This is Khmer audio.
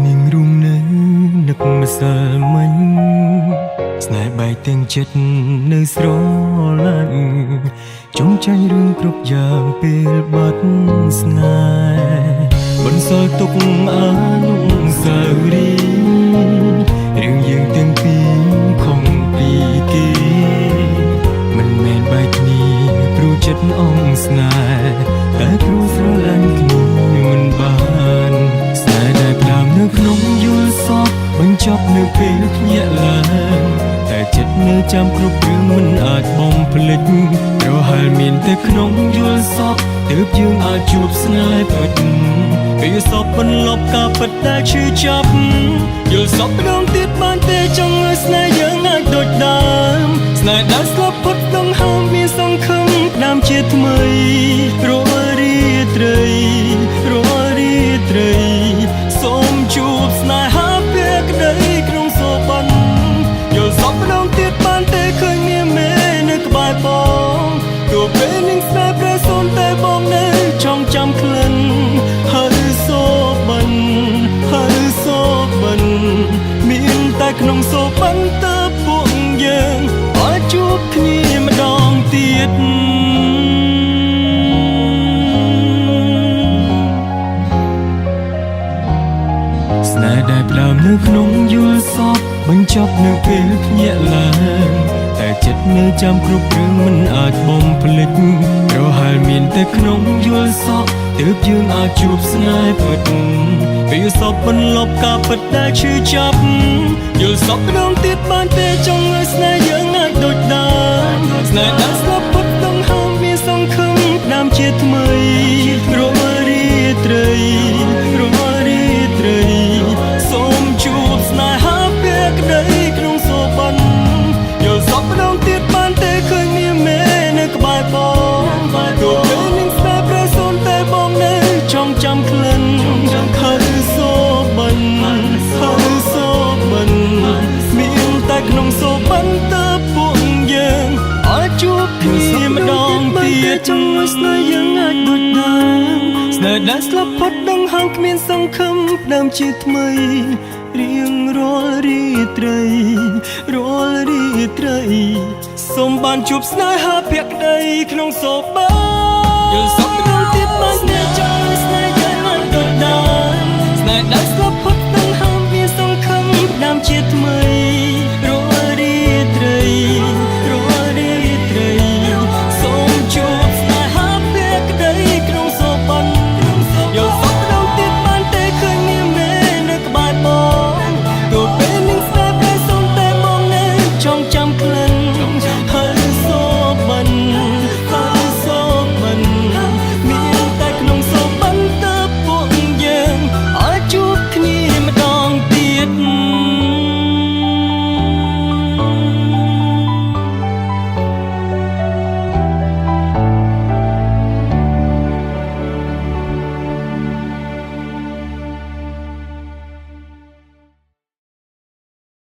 នាងរួមនៅនឹកម្សិលមិញស្នេហ៍បែកទាំងចិត្តនៅស្រឡាញ់ចង់ចាញ់រឿងគ្រប់យ៉ាងពេលបាត់ស្នេហ៍បន្សល់ទុកអនុស្សាវរីយ៍រឿងយើងទាំងពីរខំពីគេមិនមែនបែកគ្នាព្រោះចិត្តអងស្នេហ៍តែព្រោះស្រឡាញ់គ្នាមិនបានស្នេហ៍ដែលផ្ដើមនៅក្នុងយល់សពបញ្ចប់នៅពេលភ្ញាក់ឡើងតែចិត្តនៅចាំគ្រប់រឿងមិនអាចបំភ្លេចប្រហែលមានតែក្នុងយល់សពទើបយើងអាចជួបស្នេហ៍ពិតពេលសពបន្លប់ការពិតដែលឈឺចាប់យល់សពម្ដងទៀតបានទេចង់ឲ្យស្នេហ៍យើងអាចដូចដើមស្នេហ៍ដែលស្លាប់ផុតដងហើមមានសង្ឃឹមផ្ដាំជាថ្មីរាល់រាត្រីរាល់រាត្រីសូមជួបស្នេហាពេលក្ដីក្នុងសូបាន់យល់សពម្ដងទៀតបានទេឃើញមានមេនៅក្បែរបងទោះពេលនឹងស្នេហ៍ប្រែសូនតែបងនៅចង់ចាំក្លិនហើយសូបាន់ហើយសូបាន់មានតែក្នុងសូបាន់តើពួកយើងអាចជួបគ្នាម្ដងទៀតស្នេហ៍ដែលផ្ដើមនៅក្នុងយល់សពបញ្ចប់នៅពេលភ្ញាក់ឡើងតែចិត្តនៅចាំគ្រប់រឿងមិនអាចបំភ្លេចប្រហែលមានតែក្នុងយល់សពទើបយើងអាចជួបស្នេហ៍ពិតពេលសពបន្លប់ការពិតដែលឈឺចាប់យល់សពម្ដងទៀតបានទេចង់ឲ្យស្នេហ៍យើងអាចដូចដើមស្នេហ៍ដែលស្លាប់ផុតដងហើមមានសង្ឃឹមផ្ដាំជាថ្មីរាល់រាត្រីរាល់រាត្រីសូមជួបស្នេហាពេលក្ដីក្នុងសូបាន់យល់សពម្ដងទៀតបានទេឃើញមានមេនៅក្បែរបងទោះពេលនឹងស្នេហ៍ប្រែសូនតែបងនៅចង់ចាំក្លិនហើយសូបាន់ហើយសូបាន់មានតែក្នុងសូបាន់តើពួកយើងអាចជួបគ្នាម្ដងទៀតចង់ឲ្យស្នេហ៍យើងអាចដូចដើមស្នេហ៍ដែលស្លាប់ផុតដងហើមគ្មានសង្ឃឹមផ្ដើមជាថ្មីរៀងរាល់រាត្រីរាល់រាត្រីសូមបានជួបស្នេហាភក្តីក្នុងសូបាយល់សប្តិម្ដងទៀតបាន